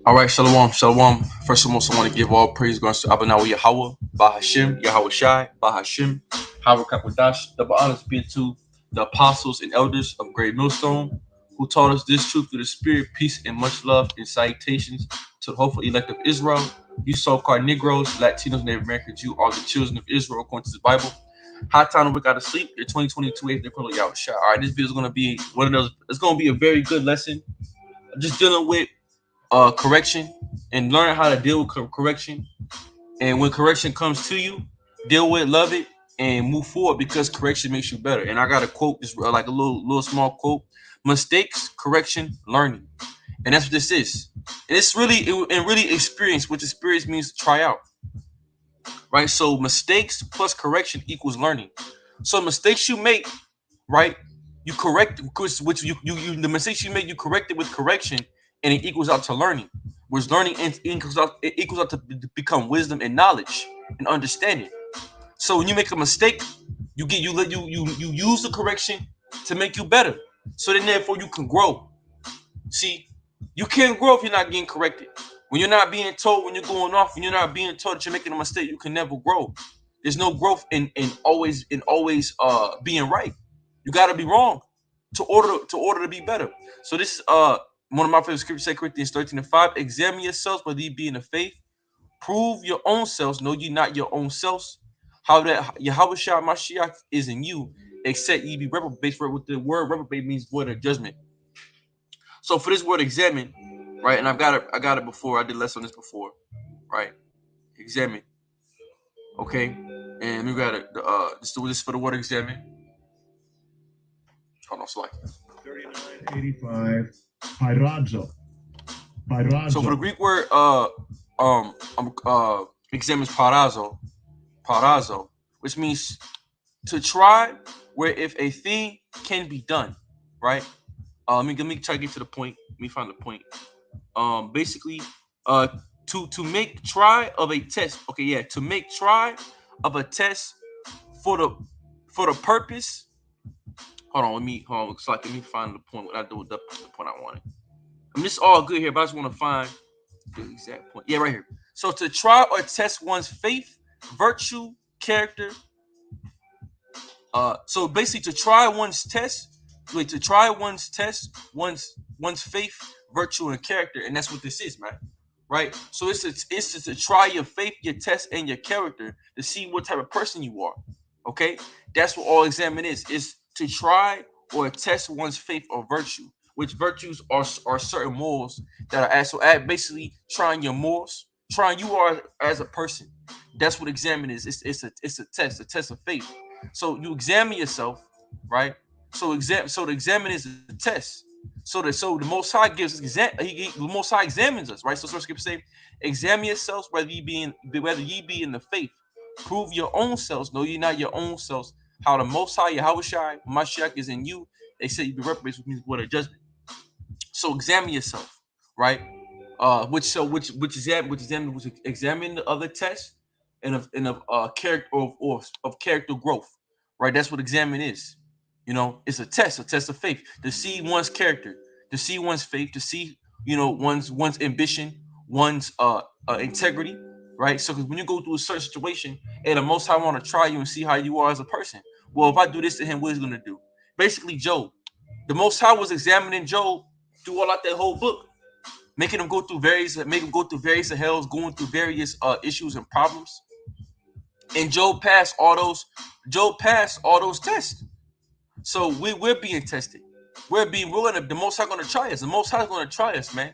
All right, shalom, shalom. First of all, I want to give all praise goes to Abanawa Yahweh, Bahashim, Yahweh Shai, Bahashim, Harakapadash. Double honors be to the apostles and elders of Great Millstone, who taught us this truth through the Spirit, peace, and much love and salutations to the hopeful elect of Israel. You so-called Negroes, Latinos, Native Americans, you are the children of Israel according to the Bible. High time to wake out of sleep. Your 2022 8th Nicole Yahweh Shai. All right, this video is going to be one of those. It's going to be a very good lesson. Just dealing with correction and learn how to deal with correction. And when correction comes to you, deal with, love it, and move forward because correction makes you better. And I got a quote, just like a little small quote: mistakes, correction, learning. And that's what this is. And it's really experience, which experience means to try out. Right? So mistakes plus correction equals learning. So mistakes you make, right? You correct which you the mistakes you make, you correct it with correction, and it equals out to learning. Whereas learning equals out to become wisdom and knowledge and understanding. So when you make a mistake, you use the correction to make you better. So then therefore you can grow. See, you can't grow if you're not getting corrected. When you're not being told, when you're going off, when you're not being told that you're making a mistake, you can never grow. There's no growth in always being right. You got to be wrong to order to be better. So this is one of my favorite scriptures, 2 Corinthians 13:5. Examine yourselves whether ye be in the faith. Prove your own selves. Know ye not your own selves. How that Yahweh Shah Mashiach is in you, except ye be reprobate. With the word reprobate means void of judgment. So for this word examine, right? And I got it before. I did less on this before, right? Examine. Okay. And we got it. Let's do this for the word examine. Hold on, slide. 3985. Pyrazo. So for the Greek word examine is parazo, which means to try where if a thing can be done, right? Let me try to get to the point. Let me find the point. Basically, to make try of a test. Okay, yeah, to make try of a test for the purpose. Hold on, let me find the point. What I do with the point I wanted. I mean, it's all good here, but I just want to find the exact point. Yeah, right here. So to try or test one's faith, virtue, character. So basically, to try one's test, one's faith, virtue, and character, and that's what this is, man. Right? So it's to try your faith, your test, and your character to see what type of person you are. Okay, that's what all examine is to try or test one's faith or virtue, which virtues are certain morals that are also basically trying your morals, trying you are as a person. That's what examine is. It's a test of faith. So you examine yourself, right? So the examine is a test. So the Most High gives us the Most High examines us, right? So Scripture say, examine yourselves whether ye be in the faith. Prove your own selves. Know ye not your own selves. How the Most High Yahweh Shai Mashiach is in you. They say you be reprobated, which means what a judgment. So examine yourself, right? Which examine the other tests and of character of character growth, right? That's what examine is. It's a test of faith to see one's character, to see one's faith, to see one's ambition, one's integrity, right? So because when you go through a certain situation, and the Most High want to try you and see how you are as a person. Well, if I do this to him, what is he gonna do? Basically, Job. The Most High was examining Job through all out that whole book, making him go through various hells, going through various issues and problems. And Job passed all those tests. So we're being tested. We're the Most High going to try us. The Most High is going to try us, man.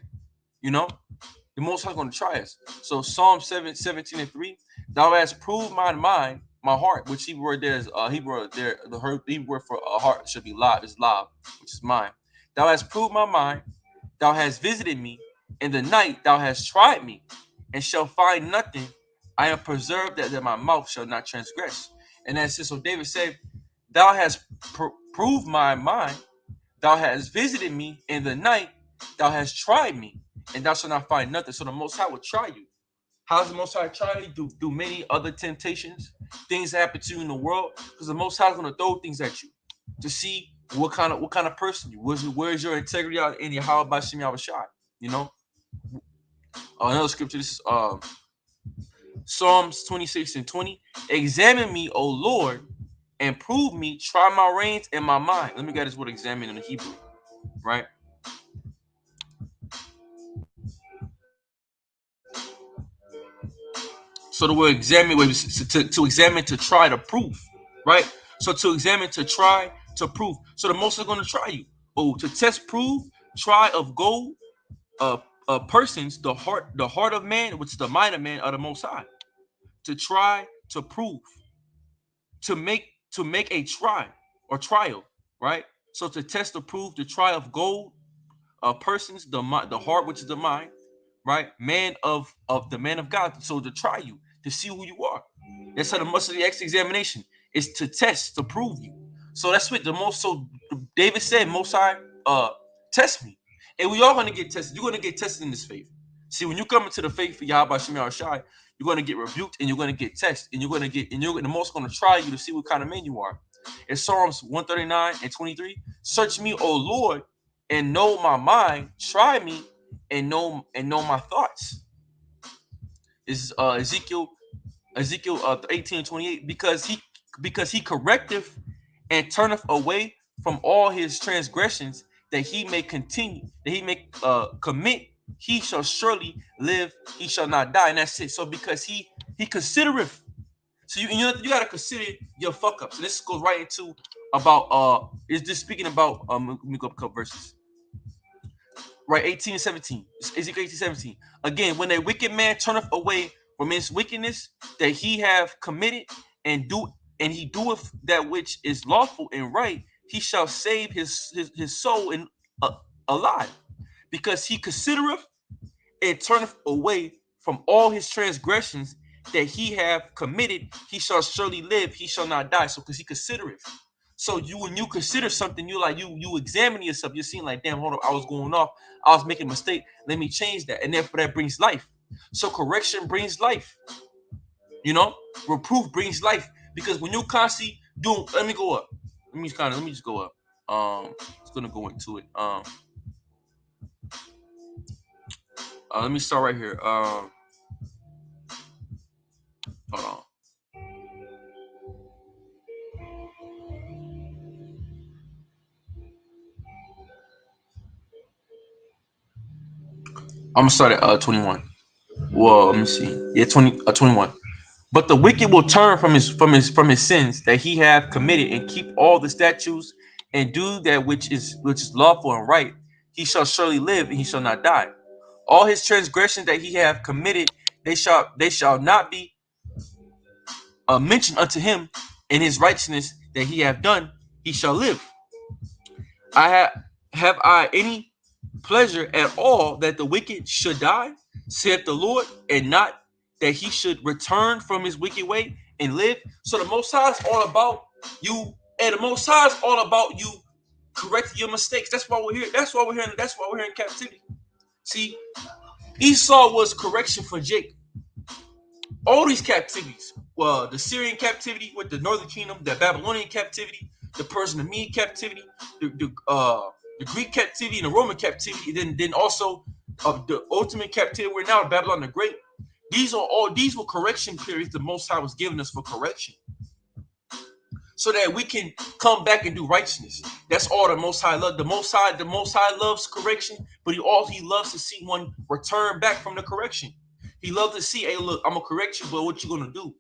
The Most High is going to try us. So Psalm 17:3, thou hast proved my mind, my heart, which Hebrew word there is Hebrew word there. The Hebrew word for a heart should be lav, which is mine. Thou hast proved my mind. Thou hast visited me in the night. Thou hast tried me, and shall find nothing. I am preserved that my mouth shall not transgress. And that's it. So David said, thou hast proved my mind. Thou hast visited me in the night. Thou hast tried me, and thou shalt not find nothing. So the Most High will try you. How's the Most High try you? Do many other temptations, things that happen to you in the world, because the Most High is going to throw things at you to see what kind of person you. Where's your integrity out in your how about Shem Yahweh Shai? Another scripture. This is Psalms 26:20. Examine me, O Lord, and prove me. Try my reins and my mind. Let me get this word examine in the Hebrew, right? So the word examine was to examine, to try, to prove, right? So to examine, to try, to prove. So the most are going to try you. Oh, to test, prove, try of gold, persons, the heart of man, which is the mind of man, are the Most High. To try, to prove, to make a try or trial, right? So to test, to prove, the try of gold, persons, the heart, which is the mind, right? Man of the man of God. So to try you, to see who you are. That's how the most of the examination is, to test, to prove you. So that's what the most. So David said, Most High, test me, and we all gonna get tested. You're gonna get tested in this faith. See, when you come into the faith of Yahweh Shem Yahushai, you're gonna get rebuked and you're gonna get tested, and the most gonna try you to see what kind of man you are. In Psalms 139:23, search me, O Lord, and know my mind. Try me and know my thoughts. This is Ezekiel 18:28, because he correcteth and turneth away from all his transgressions, that he may commit, he shall surely live, he shall not die. And that's it. So because he considereth. So you gotta consider your fuck ups. And this goes right into about is this speaking about let me go up a couple verses. Right, 18:17. Ezekiel 18:17. Again, when a wicked man turneth away from his wickedness that he have committed, and he doeth that which is lawful and right, he shall save his soul in alive, because he considereth and turneth away from all his transgressions that he have committed, he shall surely live, he shall not die. So because he considereth. So when you consider something, you examine yourself. You're seeing like, damn, hold on, I was going off, I was making a mistake. Let me change that, and therefore that brings life. So correction brings life. Reproof brings life, because when you constantly doing, let me go up. Let me just go up. It's gonna go into it. Let me start right here. Hold on. I'm gonna start at 21. Well, let me see. Yeah, 21. But the wicked will turn from his sins that he have committed, and keep all the statutes, and do that which is lawful and right. He shall surely live, and he shall not die. All his transgressions that he have committed, they shall not be mentioned unto him. In his righteousness that he have done, he shall live. Have I any pleasure at all that the wicked should die, saith the Lord, and not that he should return from his wicked way and live? So the Most High is all about you, and the Most High is all about you correcting your mistakes. That's why we're here. That's why we're here in captivity. See, Esau was correction for Jacob. All these captivities, well, the Syrian captivity with the northern kingdom, the Babylonian captivity, the Persian and Mede captivity, the Greek captivity, and the Roman captivity, then also the ultimate captivity we're now, Babylon the Great. These were correction periods the Most High was giving us for correction, so that we can come back and do righteousness. That's all the Most High loves. The Most High loves correction, but he loves to see one return back from the correction. He loves to see, hey, look, I'm gonna correct you, but what you gonna do?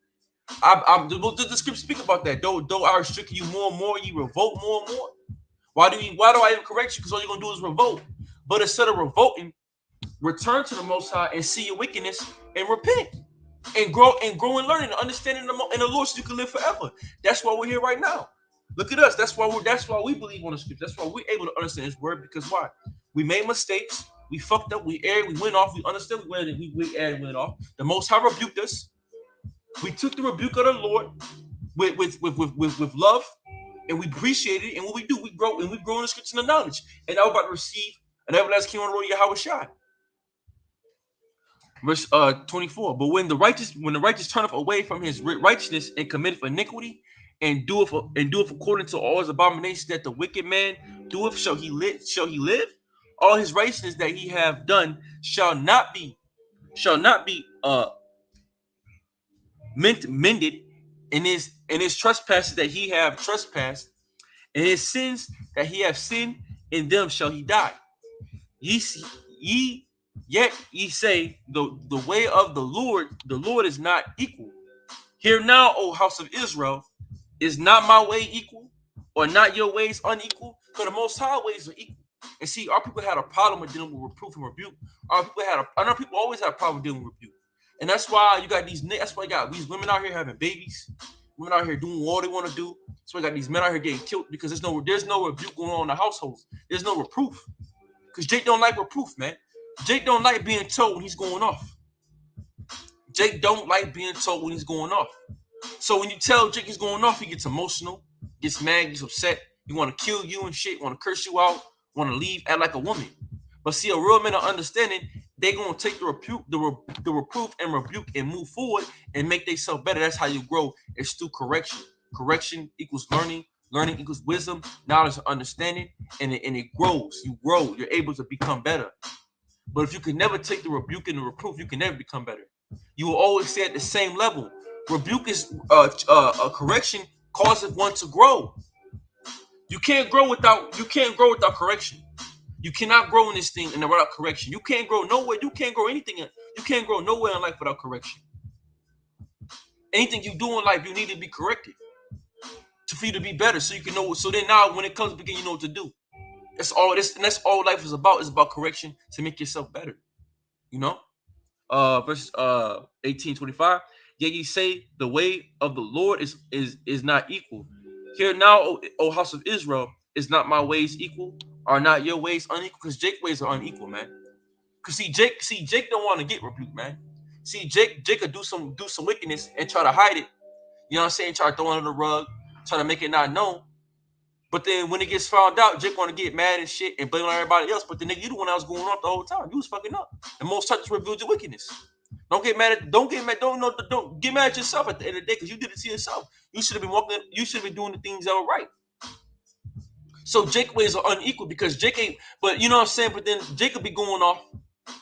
The scripture speak about that. Though I restrict you more and more, you revolt more and more. Why do I even correct you? Because all you're gonna do is revolt. But instead of revolting, return to the Most High and see your wickedness and repent and grow and learning and understanding in the Lord, so you can live forever. That's why we're here right now. Look at us. That's why we believe on the scripture. That's why we're able to understand His word. Because why? We made mistakes. We fucked up. We erred. We went off. We understood. We erred and went off. The Most High rebuked us. We took the rebuke of the Lord with love, and we appreciate it. And what we do, we grow in the scripture and the knowledge. And now we're about to receive an everlasting kingdom on the road of Yahushua. Verse 24. But when the righteous turneth away from his righteousness and committeth iniquity, and doeth according to all his abominations that the wicked man doeth, shall he live? All his righteousness that he have done shall not be shall not be mended, in his trespasses that he have trespassed, and his sins that he have sinned, in them shall he die. Ye yet ye say, the way of the Lord is not equal. Hear now, O house of Israel, is not my way equal, or not your ways unequal? For the Most High ways are equal. And see, our people had a problem with dealing with reproof and rebuke. I know people always had a problem dealing with rebuke, and that's why you got these. That's why you got these women out here having babies, women out here doing all they want to do. That's why you got these men out here getting killed because there's no rebuke going on in the households. There's no reproof because Jake don't like reproof, man. Jake don't like being told when he's going off. Jake don't like being told when he's going off. So when you tell Jake he's going off, he gets emotional, gets mad, gets upset. He want to kill you and shit, want to curse you out, want to leave, act like a woman. But see, a real man of understanding, they gonna take the reproof and rebuke and move forward and make themselves better. That's how you grow. It's through correction. Correction equals learning. Learning equals wisdom, knowledge, and understanding, and it grows. You grow. You're able to become better. But if you can never take the rebuke and the reproof, you can never become better. You will always stay at the same level. Rebuke is a correction causes one to grow. You can't grow without correction. You cannot grow in this thing and without correction. You can't grow nowhere. You can't grow anything. You can't grow nowhere in life without correction. Anything you do in life, you need to be corrected for you to be better, so you can know. So then now, when it comes to begin, you know what to do. That's all this, and that's all life is about. It's about correction to make yourself better. You know. Verse 18:25. Yet ye say the way of the Lord is not equal. Hear now, O house of Israel, is not my ways equal? Are not your ways unequal? Because Jake's ways are unequal, man. Cause Jake don't want to get rebuked, man. See, Jake could do some wickedness and try to hide it. You know what I'm saying? Try to throw it under the rug, try to make it not known. But then when it gets found out, Jake want to get mad and shit and blame on everybody else. But the nigga, you the one that was going on the whole time. You was fucking up. The Most High just revealed your wickedness. Don't get mad at yourself at the end of the day, because you did it to yourself. You should have been walking. You should have been doing the things that were right. So Jake ways are unequal because Jake ain't. But you know what I'm saying. But then Jake will be going off.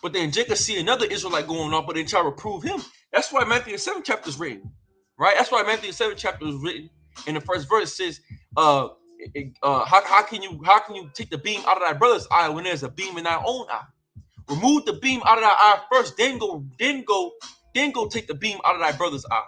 But then Jake will see another Israelite going off, but then try to reprove him. That's why Matthew 7 chapter is written, right? That's why Matthew 7 chapter is written. In the first verse, it says, how can you take the beam out of thy brother's eye when there's a beam in thy own eye? Remove the beam out of thy eye first, then go take the beam out of thy brother's eye.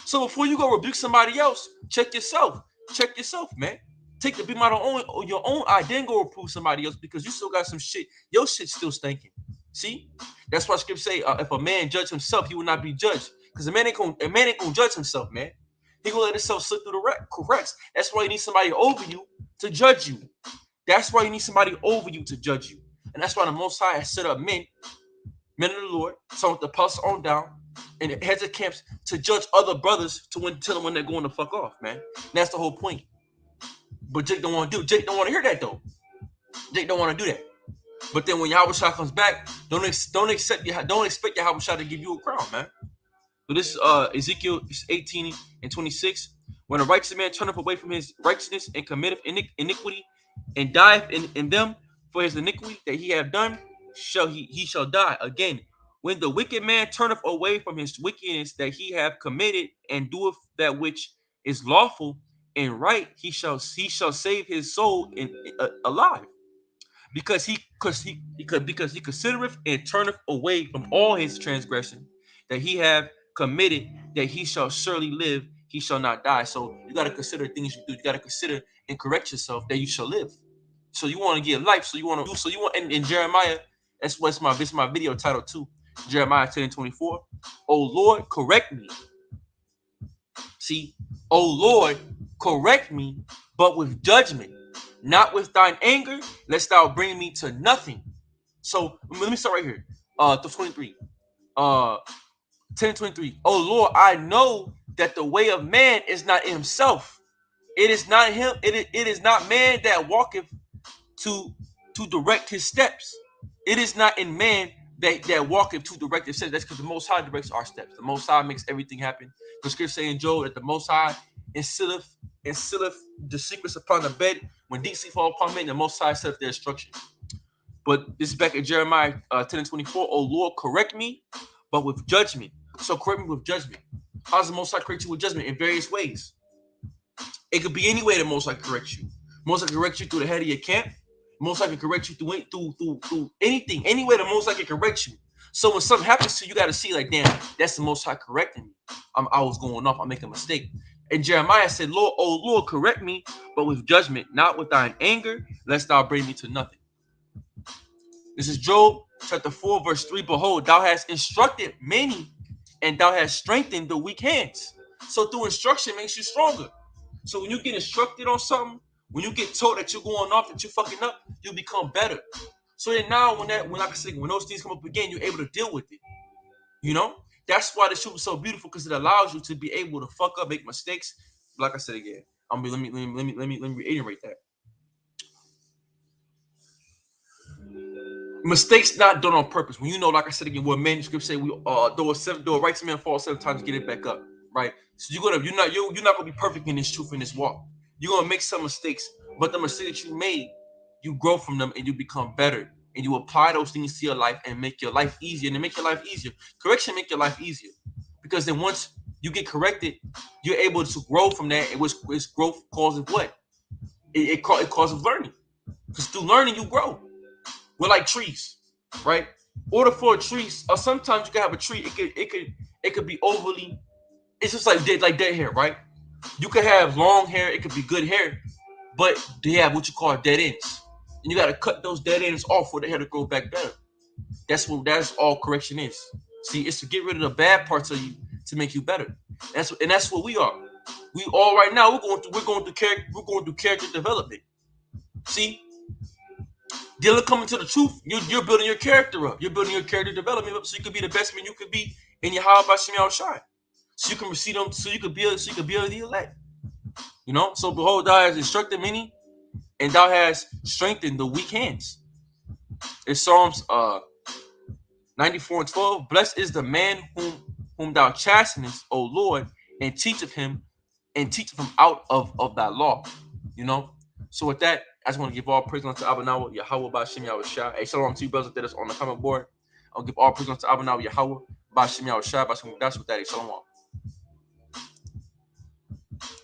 So before you go rebuke somebody else, check yourself. Check yourself, man. Take the beam out of your own eye, then go reprove somebody else, because you still got some shit. Your shit's still stinking. See, that's why Scripture say, if a man judge himself, he will not be judged. Because a man ain't gonna judge himself, man. He gonna let himself slip through the cracks. That's why you need somebody over you to judge you. That's why you need somebody over you to judge you. And that's why the Most High has set up men of the Lord, some with the apostles on down, and the heads of camps to judge other brothers to tell them when they're going to fuck off, man. And that's the whole point. But Jake don't want to do. Jake don't want to hear that though. Jake don't want to do that. But then when Yahushua comes back, don't expect Yahushua to give you a crown, man. So this is Ezekiel 18:26. When a righteous man turneth away from his righteousness and committeth iniquity, and dieth in them for his iniquity that he have done, he shall die. Again, when the wicked man turneth away from his wickedness that he have committed, and doeth that which is lawful and right, he shall save his soul alive, because he considereth and turneth away from all his transgression that he have committed, that he shall surely live, he shall not die. So you got to consider things you do. You got to consider and correct yourself that you shall live. So you want to get life. So you want to do. So you want in Jeremiah. That's what's my video title too. Jeremiah 10:24. Oh Lord, correct me. See, oh Lord, correct me, but with judgment, not with thine anger, lest thou bring me to nothing. So let me start right here. To 23. 10:23. Oh Lord, I know that the way of man is not in himself. It is not him. It is not man that walketh to direct his steps. It is not in man that walketh to direct his steps. That's because the Most High directs our steps. The Most High makes everything happen. The Scripture saying in Job that the Most High instilleth the secrets upon the bed. When deep sleep fall upon men, the Most High set up their instruction. But this is back in Jeremiah 10:24. Oh Lord, correct me, but with judgment. So correct me with judgment. How does the Most High correct you with judgment? In various ways. It could be any way the Most High corrects you. Most High can correct you through the head of your camp. Most High can correct you through anything. Any way the Most High can correct you. So when something happens to you, you got to see like, damn, that's the Most High correcting me. I was going off. I'm making a mistake. And Jeremiah said, Lord, oh Lord, correct me, but with judgment, not with thine anger, lest thou bring me to nothing. This is Job chapter 4, verse 3. Behold, thou hast instructed many, and thou hast strengthened the weak hands. So through instruction makes you stronger. So when you get instructed on something, when you get told that you're going off, that you're fucking up, you become better. So then now when like I said, when those things come up again, you're able to deal with it. You know? That's why the shoot is so beautiful, because it allows you to be able to fuck up, make mistakes. Like I said again, let me reiterate that. Mistakes not done on purpose. When you know, like I said again, what manuscripts say, we though a righteous man fall 7 times, get it back up, right? So you're not gonna be perfect in this truth, in this walk. You're gonna make some mistakes, but the mistakes that you made, you grow from them and you become better, and you apply those things to your life and make your life easier. And to make your life easier, correction make your life easier, because then once you get corrected, you're able to grow from that. And which growth causes what? It causes learning, because through learning you grow. We're like trees, right? In order for a tree, or sometimes you can have a tree. It could be overly. It's just like dead hair, right? You could have long hair. It could be good hair, but they have what you call dead ends, and you got to cut those dead ends off for the hair to grow back better. That's all correction is. See, it's to get rid of the bad parts of you to make you better. That's what we are. We all right now we're going through character development. See. Dealing coming to the truth, you're building your character up. You're building your character development up, so you can be the best man you could be in your Yahweh B'Shem Yahushai. So you can receive them, so you could be the elect. You know. So behold, thou hast instructed many, and thou hast strengthened the weak hands. It's Psalms 94:12. Blessed is the man whom thou chastenest, O Lord, and teacheth him out of thy law. You know. So with that, I just want to give all praise unto Abba Yahweh B'Shem Yahushai. Hey, shalom to you brothers that is on the comment board. I'll give all praise unto Abba Yahweh B'Shem Yahushai. With that, shalom.